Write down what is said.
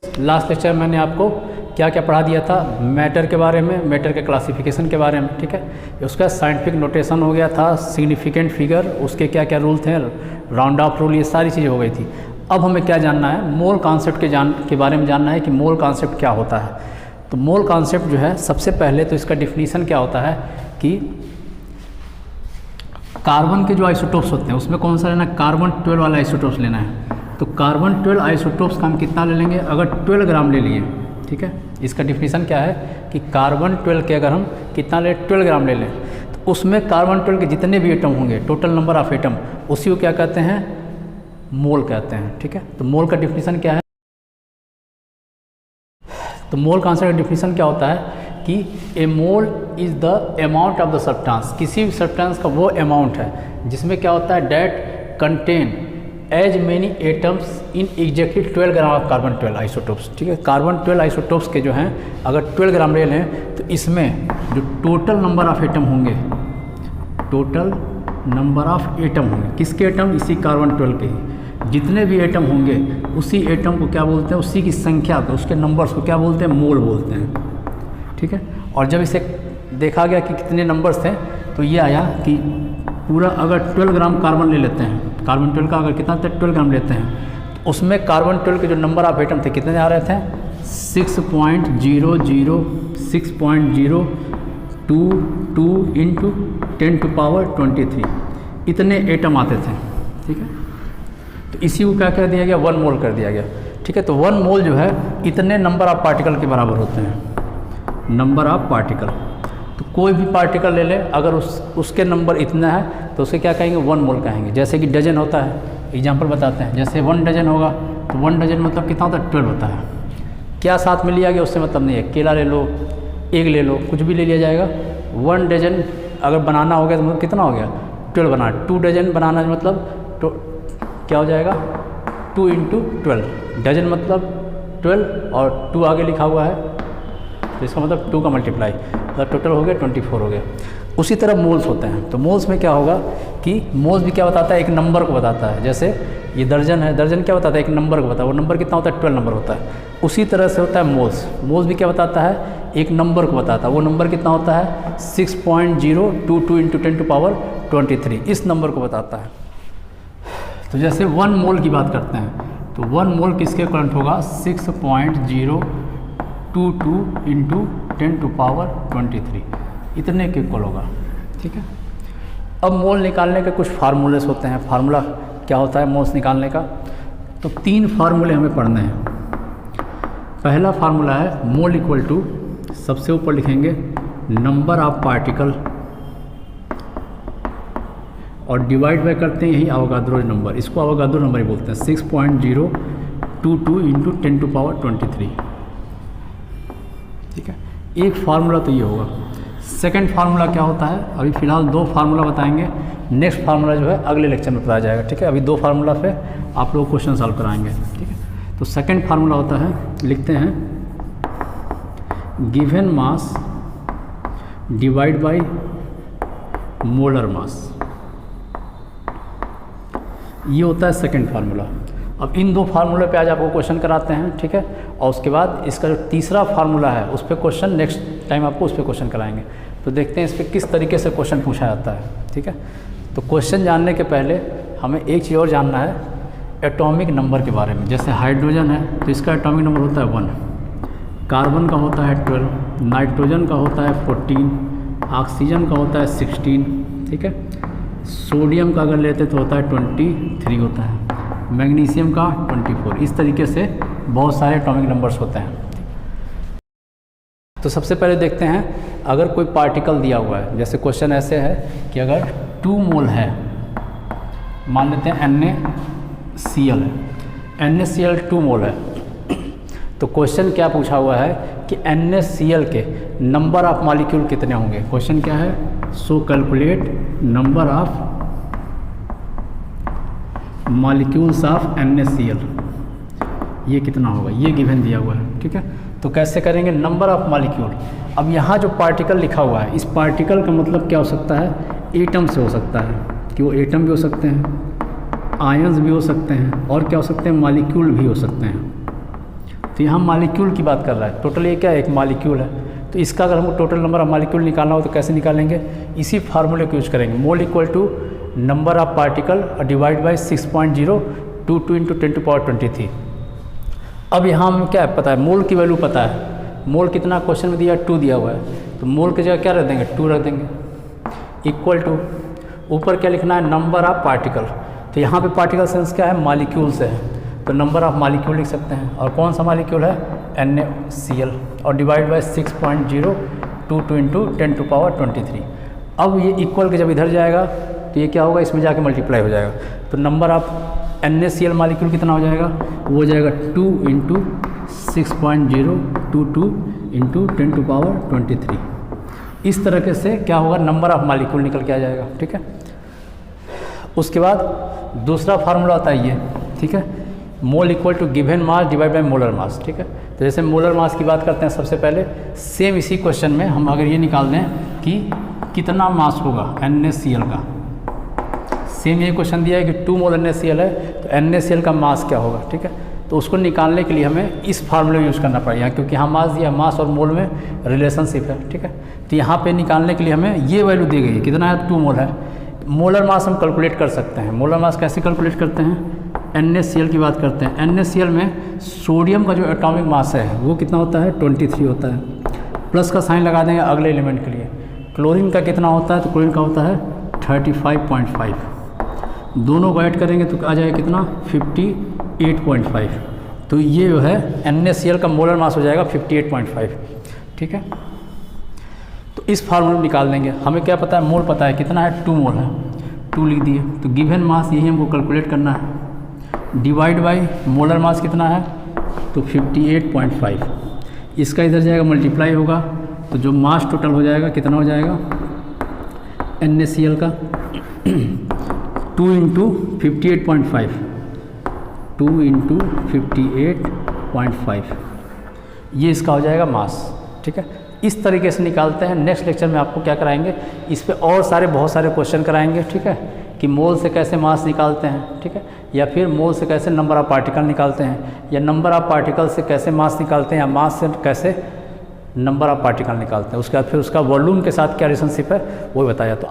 Last lecture मैंने आपको क्या क्या पढ़ा दिया था, मैटर के बारे में, मैटर के क्लासिफिकेशन के बारे में, ठीक है। उसका साइंटिफिक नोटेशन हो गया था, सिग्निफिकेंट फिगर, उसके क्या क्या रूल थे, राउंड ऑफ रूल, ये सारी चीज़ें हो गई थी। अब हमें क्या जानना है, मोल कॉन्सेप्ट के बारे में जानना है कि मोल कॉन्सेप्ट क्या होता है। तो मोल कॉन्सेप्ट जो है, सबसे पहले तो इसका डिफिनीसन क्या होता है कि कार्बन के जो आइसोटोप्स होते हैं उसमें कौन सा लेना है, कार्बन 12 वाला आइसोटोप्स लेना है। तो कार्बन 12 आइसोटोप्स का हम कितना ले लेंगे, अगर 12 ग्राम ले लिए, ठीक है। इसका डिफिनीसन क्या है कि कार्बन 12 के अगर हम कितना ले, 12 ग्राम ले लें, तो उसमें कार्बन 12 के जितने भी एटम होंगे, टोटल नंबर ऑफ एटम, उसी को क्या कहते हैं, मोल कहते हैं, ठीक है। तो मोल का डिफिनीसन क्या है, तो मोल कॉन्सेप्ट का डिफिनीसन क्या होता है कि a mole is the amount of the substance, किसी भी सब्सटेंस का वो अमाउंट है जिसमें क्या होता है, that contain as many atoms in exactly 12 gram of carbon 12 isotopes, ठीक है। कार्बन 12 आइसोटोप्स के जो हैं अगर 12 ग्राम ले लें तो इसमें जो टोटल नंबर ऑफ एटम होंगे, टोटल नंबर ऑफ एटम होंगे, किसके एटम, इसी कार्बन 12 के ही जितने भी एटम होंगे उसी एटम को क्या बोलते हैं, उसी की संख्या को, उसके नंबर्स को क्या बोलते हैं, मोल बोलते हैं, ठीक है। और जब इसे देखा गया कि कितने नंबर्स थे तो ये आया कि पूरा अगर 12 ग्राम कार्बन ले लेते हैं, कार्बन 12 का अगर कितना 12 ग्राम लेते हैं तो उसमें कार्बन 12 के जो नंबर ऑफ एटम थे कितने आ रहे थे, 6.006.022 इंटू 10⁻23 इतने एटम आते थे, ठीक है। तो इसी को क्या कर दिया गया, 1 मोल कर दिया गया, ठीक है। तो 1 मोल जो है इतने नंबर ऑफ पार्टिकल के बराबर होते हैं, नंबर ऑफ पार्टिकल। तो कोई भी पार्टिकल ले लें, अगर उसके नंबर इतना है तो उसे क्या कहेंगे, 1 मोल कहेंगे। जैसे कि डजन होता है, एग्जांपल बताते हैं, जैसे 1 डजन होगा तो 1 डजन मतलब कितना होता है, 12 होता है। क्या साथ में लिया गया उससे मतलब नहीं है, केला ले लो, एग ले लो, कुछ भी ले लिया जाएगा। 1 डजन अगर बनाना हो गया तो मतलब कितना हो गया, 12 बना। 2 डजन बनाना मतलब तो क्या हो जाएगा, 2 इंटू 12, डजन मतलब 12 और 2 आगे लिखा हुआ है तो इसका मतलब 2 का मल्टीप्लाई, तो टोटल हो गया 24 हो गया। उसी तरह मोल्स होते हैं, तो मोल्स में क्या होगा कि मोल्स भी क्या बताता है, एक नंबर को बताता है। जैसे ये दर्जन है, दर्जन क्या बताता है, एक नंबर को बताता है, वो नंबर कितना होता है, 12 नंबर होता है। उसी तरह से होता है मोल्स, मोल्स भी क्या बताता है, एक नंबर को बताता है, वो नंबर कितना होता है, 6.022 इंटू 10⁻23 इस नंबर को बताता है। तो जैसे 1 मोल की बात करते हैं तो 1 मोल किसके करंट होगा, 6.022 इंटू 10⁻23 इतने के इक्वल होगा, ठीक है। अब मोल निकालने के कुछ फार्मूलेस होते हैं। फार्मूला क्या होता है मोल्स निकालने का, तो 3 फार्मूले हमें पढ़ने हैं। पहला फार्मूला है मोल इक्वल टू, सबसे ऊपर लिखेंगे नंबर ऑफ पार्टिकल और डिवाइड बाय करते हैं यही अवोगाद्रो नंबर, इसको अवोगाद्रो नंबर ही बोलते हैं, 6.022 इंटू 10⁻23, ठीक है। एक फार्मूला तो ये होगा। सेकंड फार्मूला क्या होता है, अभी फ़िलहाल 2 फार्मूला बताएंगे, नेक्स्ट फार्मूला जो है अगले लेक्चर में बताया जाएगा, ठीक है। अभी 2 फार्मूला पे आप लोग क्वेश्चन सॉल्व कराएंगे, ठीक है। तो सेकंड फार्मूला होता है, लिखते हैं given mass divide by molar मास, ये होता है सेकंड फार्मूला। अब इन 2 फार्मूले पे आज आपको क्वेश्चन कराते हैं, ठीक है। और उसके बाद इसका जो तीसरा फार्मूला है उस पर क्वेश्चन नेक्स्ट टाइम आपको उस पर क्वेश्चन कराएंगे। तो देखते हैं इस पर किस तरीके से क्वेश्चन पूछा जाता है, ठीक है। तो क्वेश्चन जानने के पहले हमें एक चीज़ और जानना है एटॉमिक नंबर के बारे में। जैसे हाइड्रोजन है तो इसका एटॉमिक नंबर होता है 1, कार्बन का होता है 12, नाइट्रोजन का होता है 14, ऑक्सीजन का होता है 16, ठीक है। सोडियम का अगर लेते तो होता है 23 होता है, मैग्नीशियम का 24। इस तरीके से बहुत सारे एटॉमिक नंबर्स होते हैं। तो सबसे पहले देखते हैं, अगर कोई पार्टिकल दिया हुआ है, जैसे क्वेश्चन ऐसे है कि अगर 2 मोल है, मान लेते हैं NaCl है, NaCl 2 मोल है, तो क्वेश्चन क्या पूछा हुआ है कि NaCl के नंबर ऑफ मॉलिक्यूल कितने होंगे। क्वेश्चन क्या है, सो calculate number of molecules of NaCl, ये कितना होगा, ये गिवन दिया हुआ है, ठीक है। तो कैसे करेंगे, नंबर ऑफ मॉलिक्यूल। अब यहाँ जो पार्टिकल लिखा हुआ है, इस पार्टिकल का मतलब क्या हो सकता है, एटम से हो सकता है कि वो एटम भी हो सकते हैं, आयंस भी हो सकते हैं और क्या हो सकते हैं, मॉलिक्यूल भी हो सकते हैं। तो यहाँ मालिक्यूल की बात कर रहा है, टोटल ये क्या है, एक मालिक्यूल है। तो इसका अगर हमको टोटल नंबर ऑफ मालिक्यूल निकालना हो तो कैसे निकालेंगे, इसी फार्मूले को यूज करेंगे, mole equal to number of particle divide by 6.022 into 10⁻23। अब यहाँ हमें क्या है पता है, मोल की वैल्यू पता है, मोल कितना क्वेश्चन में दिया, 2 दिया हुआ है, तो मोल की जगह क्या रख देंगे, 2 रख देंगे, इक्वल टू ऊपर क्या लिखना है, नंबर ऑफ पार्टिकल। तो यहाँ पे पार्टिकल सेंस क्या है, मालिक्यूल से है, तो नंबर ऑफ मालिक्यूल लिख सकते हैं, और कौन सा मालिक्यूल है, NaCl, और डिवाइड बाई 6.022 इंटू 10⁻23। अब ये इक्वल के जब इधर जाएगा तो ये क्या होगा, इसमें जाके मल्टीप्लाई हो जाएगा, तो नंबर ऑफ NaCl मालिक्यूल कितना हो जाएगा, वो हो जाएगा 2 इंटू 6.022 इंटू 10⁻23। इस तरीके से क्या होगा, नंबर ऑफ मालिक्यूल निकल के आ जाएगा, ठीक है। उसके बाद दूसरा फार्मूला आता है ये, ठीक है, mole equal to given mass divide by molar mass, ठीक है। तो जैसे मोलर मास की बात करते हैं सबसे पहले, सेम इसी क्वेश्चन में हम अगर ये निकाल दें कि कितना मास होगा NaCl का, सेम ये क्वेश्चन दिया है कि 2 मोल NaCl है, तो NaCl का मास क्या होगा, ठीक है। तो उसको निकालने के लिए हमें इस फार्मूले यूज़ करना पड़ेगा, क्योंकि यहाँ मास दिया, मास और मोल में रिलेशनशिप है, ठीक है। तो यहाँ पे निकालने के लिए हमें ये वैल्यू दी गई है, कितना है, 2 मोल है। मोलर मास हम कैलकुलेट कर सकते हैं, मोलर मास कैसे कैलकुलेट करते हैं, NaCl की बात करते हैं। NaCl में सोडियम का जो एटॉमिक मास है वो कितना होता है, 23 होता है, प्लस का साइन लगा देंगे अगले एलिमेंट के लिए। क्लोरीन का कितना होता है, तो क्लोरीन का होता है 35.5, दोनों को ऐड करेंगे तो आ जाएगा कितना, 58.5। तो ये जो है NaCl का मोलर मास हो जाएगा 58.5, ठीक है। तो इस फार्मूले में निकाल देंगे, हमें क्या पता है, मोल पता है, कितना है, 2 मोल है, 2 लिख दिए। तो गिवन मास यही हमको कैलकुलेट करना है, डिवाइड बाई मोलर मास कितना है, तो 58.5, इसका इधर जाएगा मल्टीप्लाई होगा, तो जो मास टोटल हो जाएगा कितना हो जाएगा NaCl का 2 इंटू 58.5, 2 इंटू 58.5, ये इसका हो जाएगा मास, ठीक है। इस तरीके से निकालते हैं। नेक्स्ट लेक्चर में आपको क्या कराएंगे, इस पे और बहुत सारे क्वेश्चन कराएंगे, ठीक है, कि मोल से कैसे मास निकालते हैं, ठीक है, या फिर मोल से कैसे नंबर ऑफ पार्टिकल निकालते हैं, या नंबर ऑफ पार्टिकल से कैसे मास निकालते हैं, या मास से कैसे नंबर ऑफ पार्टिकल निकालते हैं। उसके बाद फिर उसका वॉल्यूम के साथ क्या रिलेशनशिप है वो बताया। तो